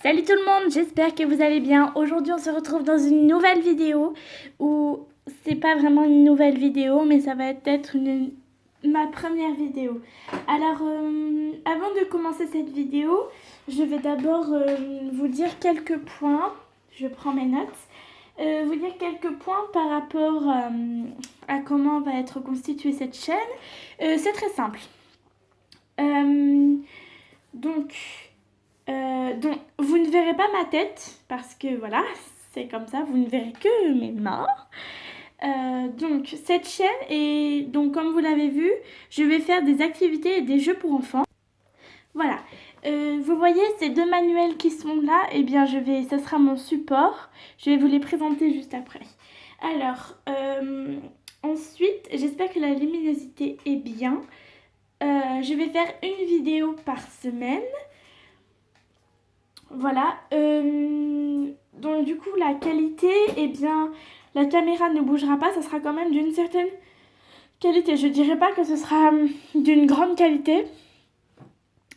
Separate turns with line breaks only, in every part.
Salut tout le monde, j'espère que vous allez bien. Aujourd'hui on se retrouve dans une nouvelle vidéo où c'est pas vraiment une nouvelle vidéo mais ça va être ma première vidéo. Alors avant de commencer cette vidéo, je vais d'abord vous dire quelques points. Je prends mes notes. Vous dire quelques points par rapport à comment va être constituée cette chaîne. C'est très simple. Donc, vous ne verrez pas ma tête parce que voilà, c'est comme ça, vous ne verrez que mes mains. Donc, cette chaîne est, donc comme vous l'avez vu, je vais faire des activités et des jeux pour enfants. Voilà. Vous voyez ces deux manuels qui sont là, et bien ça sera mon support. Je vais vous les présenter juste après. Alors, ensuite, j'espère que la luminosité est bien. Je vais faire une vidéo par semaine. Voilà. Donc du coup, la qualité, eh bien, la caméra ne bougera pas. Ça sera quand même d'une certaine qualité. Je dirais pas que ce sera d'une grande qualité,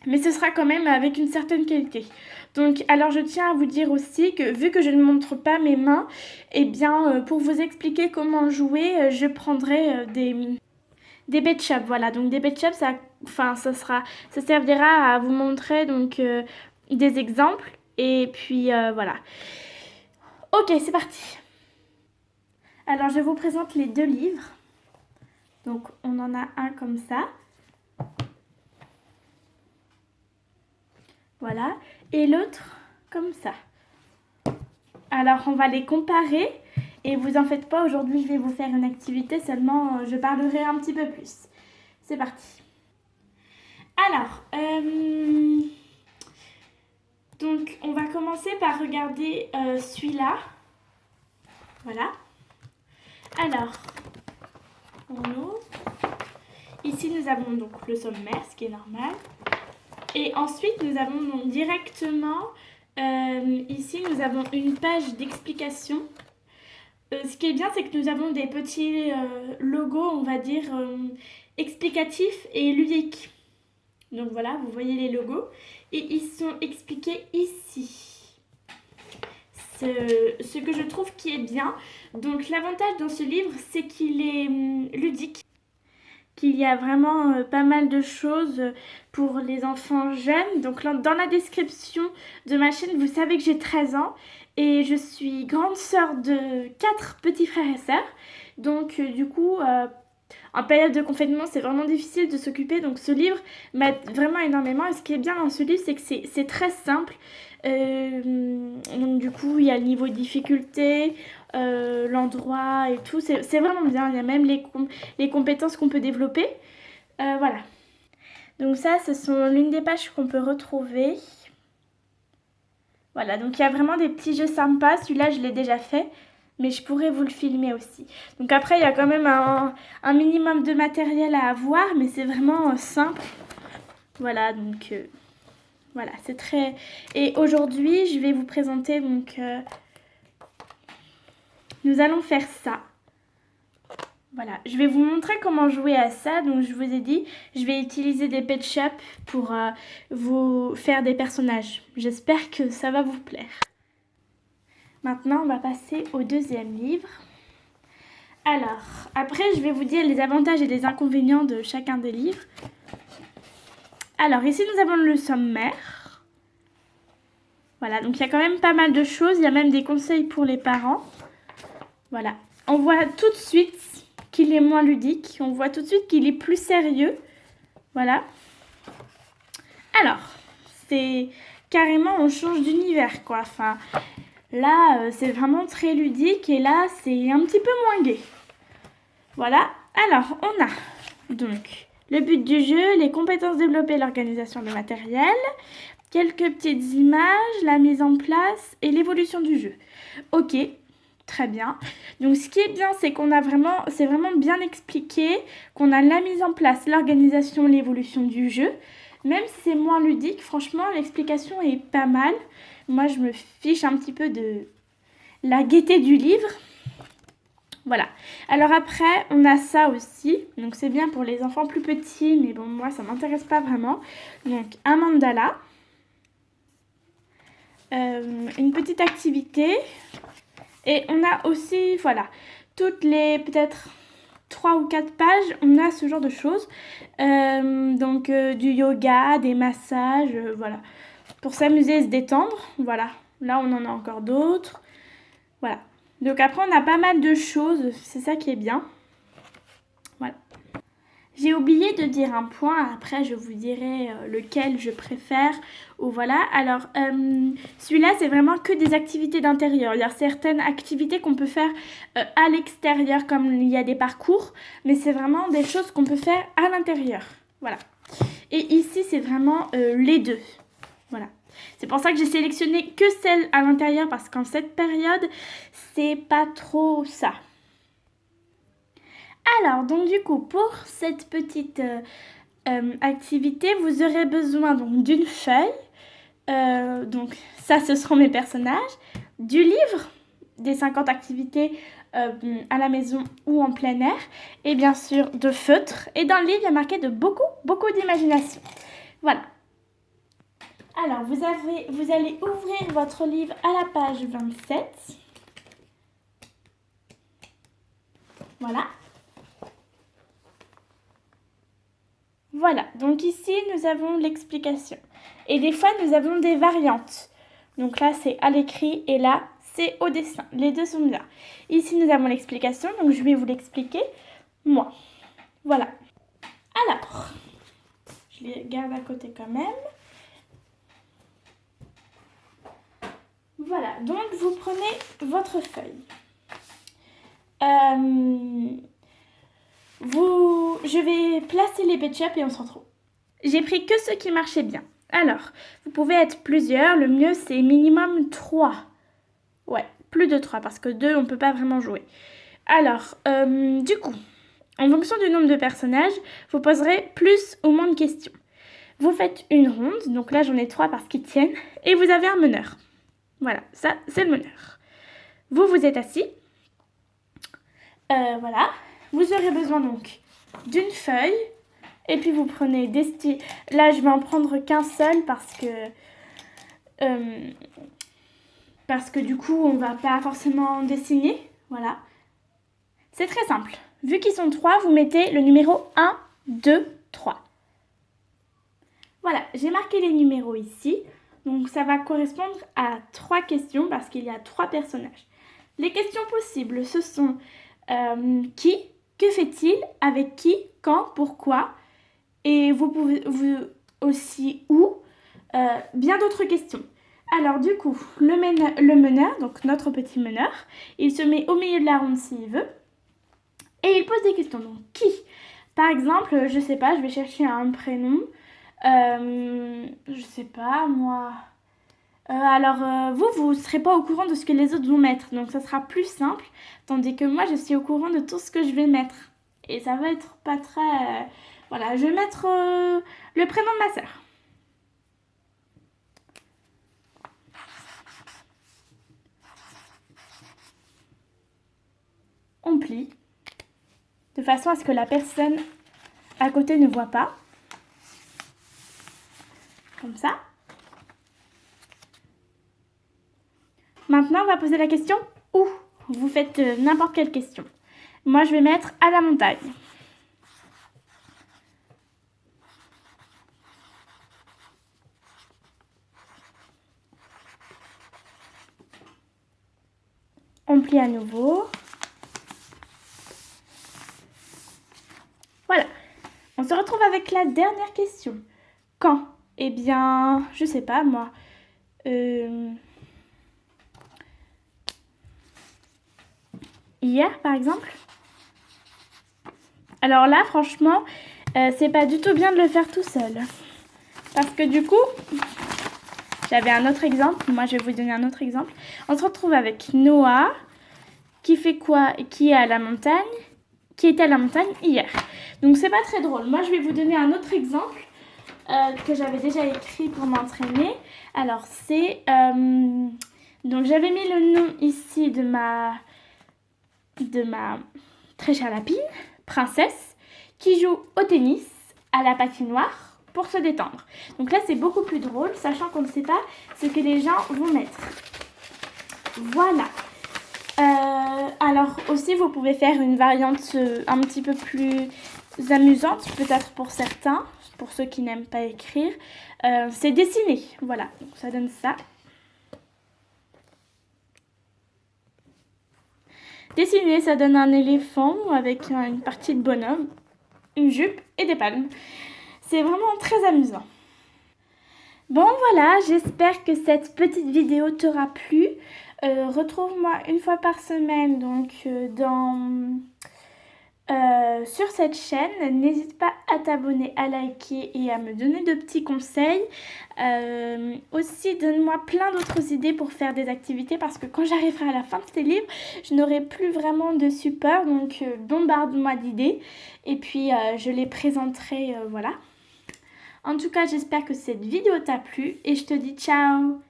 mais ce sera quand même avec une certaine qualité. Donc, alors je tiens à vous dire aussi que vu que je ne montre pas mes mains, eh bien, pour vous expliquer comment jouer, je prendrai des BetChap. Voilà, donc des BetChap, ça servira à vous montrer donc des exemples. Et puis voilà. Ok, c'est parti. Alors je vous présente les deux livres. Donc on en a un comme ça. Voilà. Et l'autre comme ça. Alors on va les comparer. Et vous en faites pas, aujourd'hui je vais vous faire une activité, seulement je parlerai un petit peu plus. C'est parti. Alors, donc on va commencer par regarder celui-là. Voilà. Alors, on ouvre. Ici nous avons donc le sommaire, ce qui est normal. Et ensuite nous avons donc directement, ici nous avons une page d'explication. Ce qui est bien, c'est que nous avons des petits logos, on va dire, explicatifs et ludiques. Donc voilà, vous voyez les logos. Et ils sont expliqués ici. Ce que je trouve qui est bien. Donc l'avantage dans ce livre, c'est qu'il est ludique. Qu'il y a vraiment pas mal de choses pour les enfants jeunes. Donc dans la description de ma chaîne, vous savez que j'ai 13 ans et je suis grande sœur de 4 petits frères et sœurs. Donc du coup, en période de confinement, c'est vraiment difficile de s'occuper. Donc ce livre m'aide vraiment énormément. Et ce qui est bien dans ce livre, c'est que c'est très simple. Donc du coup, il y a le niveau de difficulté, l'endroit et tout. C'est vraiment bien. Il y a même les compétences qu'on peut développer. Voilà. Donc ça, ce sont l'une des pages qu'on peut retrouver. Voilà, donc il y a vraiment des petits jeux sympas. Celui-là, je l'ai déjà fait, mais je pourrais vous le filmer aussi. Donc après, il y a quand même un minimum de matériel à avoir, mais c'est vraiment simple. Voilà, donc voilà, c'est très... Et aujourd'hui, je vais vous présenter, donc nous allons faire ça. Voilà, je vais vous montrer comment jouer à ça. Donc je vous ai dit, je vais utiliser des BetChap pour vous faire des personnages. J'espère que ça va vous plaire. Maintenant, on va passer au deuxième livre. Alors, après, je vais vous dire les avantages et les inconvénients de chacun des livres. Alors, ici, nous avons le sommaire. Voilà, donc il y a quand même pas mal de choses. Il y a même des conseils pour les parents. Voilà, on voit tout de suite qu'il est moins ludique. On voit tout de suite qu'il est plus sérieux. Voilà. Alors, c'est carrément, on change d'univers, quoi. Enfin, là, c'est vraiment très ludique et là, c'est un petit peu moins gai. Voilà. Alors, on a donc le but du jeu, les compétences développées, l'organisation de matériel, quelques petites images, la mise en place et l'évolution du jeu. Ok. Très bien. Donc ce qui est bien, c'est qu'on a vraiment, c'est vraiment bien expliqué, qu'on a la mise en place, l'organisation, l'évolution du jeu. Même si c'est moins ludique, franchement, l'explication est pas mal. Moi, je me fiche un petit peu de la gaieté du livre. Voilà. Alors après, on a ça aussi. Donc c'est bien pour les enfants plus petits, mais bon, moi, ça m'intéresse pas vraiment. Donc un mandala. une petite activité. Et on a aussi, voilà, toutes les peut-être 3 ou 4 pages, on a ce genre de choses. Donc du yoga, des massages, voilà. Pour s'amuser et se détendre, voilà. Là, on en a encore d'autres. Voilà. Donc après, on a pas mal de choses, c'est ça qui est bien. Voilà. J'ai oublié de dire un point, après je vous dirai lequel je préfère, ou voilà. Alors, celui-là, c'est vraiment que des activités d'intérieur. Il y a certaines activités qu'on peut faire à l'extérieur, comme il y a des parcours, mais c'est vraiment des choses qu'on peut faire à l'intérieur. Voilà. Et ici, c'est vraiment les deux. Voilà. C'est pour ça que j'ai sélectionné que celles à l'intérieur, parce qu'en cette période, c'est pas trop ça. Alors, donc du coup, pour cette petite activité, vous aurez besoin donc d'une feuille. Donc ça, ce seront mes personnages. Du livre, des 50 activités à la maison ou en plein air. Et bien sûr, de feutres. Et dans le livre, il y a marqué de beaucoup d'imagination. Voilà. Alors, vous allez ouvrir votre livre à la page 27. Voilà. Voilà, donc ici, nous avons l'explication. Et des fois, nous avons des variantes. Donc là, c'est à l'écrit et là, c'est au dessin. Les deux sont bien. Ici, nous avons l'explication, donc je vais vous l'expliquer, moi. Voilà. Alors, je les garde à côté quand même. Voilà, donc vous prenez votre feuille. Je vais placer les ketchup et on se retrouve. J'ai pris que ceux qui marchaient bien. Alors, vous pouvez être plusieurs. Le mieux, c'est minimum 3. Ouais, plus de 3 parce que 2, on ne peut pas vraiment jouer. Alors, du coup, en fonction du nombre de personnages, vous poserez plus ou moins de questions. Vous faites une ronde. Donc là, j'en ai 3 parce qu'ils tiennent. Et vous avez un meneur. Voilà, ça, c'est le meneur. Vous êtes assis. Voilà. Vous aurez besoin donc d'une feuille. Et puis vous prenez des styles. Là, je vais en prendre qu'un seul parce que du coup, on va pas forcément dessiner. Voilà. C'est très simple. Vu qu'ils sont 3, vous mettez le numéro 1, 2, 3. Voilà, j'ai marqué les numéros ici. Donc ça va correspondre à 3 questions parce qu'il y a 3 personnages. Les questions possibles, ce sont qui, que fait-il, avec qui, quand, pourquoi. Et vous pouvez aussi où, bien d'autres questions. Alors du coup, le meneur, donc notre petit meneur, il se met au milieu de la ronde s'il veut. Et il pose des questions. Donc qui? Par exemple, je sais pas, je vais chercher un prénom. Je sais pas, moi. Alors, vous serez pas au courant de ce que les autres vont mettre. Donc ça sera plus simple. Tandis que moi, je suis au courant de tout ce que je vais mettre. Et ça va être pas très... Voilà, je vais mettre le prénom de ma sœur. On plie. De façon à ce que la personne à côté ne voit pas. Comme ça. Maintenant, on va poser la question où. Vous faites n'importe quelle question. Moi, je vais mettre à la montagne. On plie à nouveau. Voilà. On se retrouve avec la dernière question. Quand? Eh bien, je sais pas, moi. Hier, par exemple. Alors là, franchement, c'est pas du tout bien de le faire tout seul. Parce que du coup, j'avais un autre exemple. Moi, je vais vous donner un autre exemple. On se retrouve avec Noah, qui fait quoi? Qui est à la montagne? Qui était à la montagne hier. Donc, c'est pas très drôle. Moi, je vais vous donner un autre exemple que j'avais déjà écrit pour m'entraîner. Alors, c'est... donc, j'avais mis le nom ici de ma très chère lapine, Princesse, qui joue au tennis à la patinoire pour se détendre. Donc là, c'est beaucoup plus drôle, sachant qu'on ne sait pas ce que les gens vont mettre. Voilà. Alors aussi, vous pouvez faire une variante un petit peu plus amusante, peut-être pour certains, pour ceux qui n'aiment pas écrire. C'est dessiner, voilà, donc ça donne ça. Dessiner, ça donne un éléphant avec une partie de bonhomme, une jupe et des palmes. C'est vraiment très amusant. Bon voilà, j'espère que cette petite vidéo t'aura plu. Retrouve-moi une fois par semaine donc sur cette chaîne. N'hésite pas à t'abonner, à liker et à me donner de petits conseils. Aussi, donne-moi plein d'autres idées pour faire des activités parce que quand j'arriverai à la fin de ces livres, je n'aurai plus vraiment de support. Donc, bombarde-moi d'idées et puis je les présenterai, voilà. En tout cas, j'espère que cette vidéo t'a plu et je te dis ciao!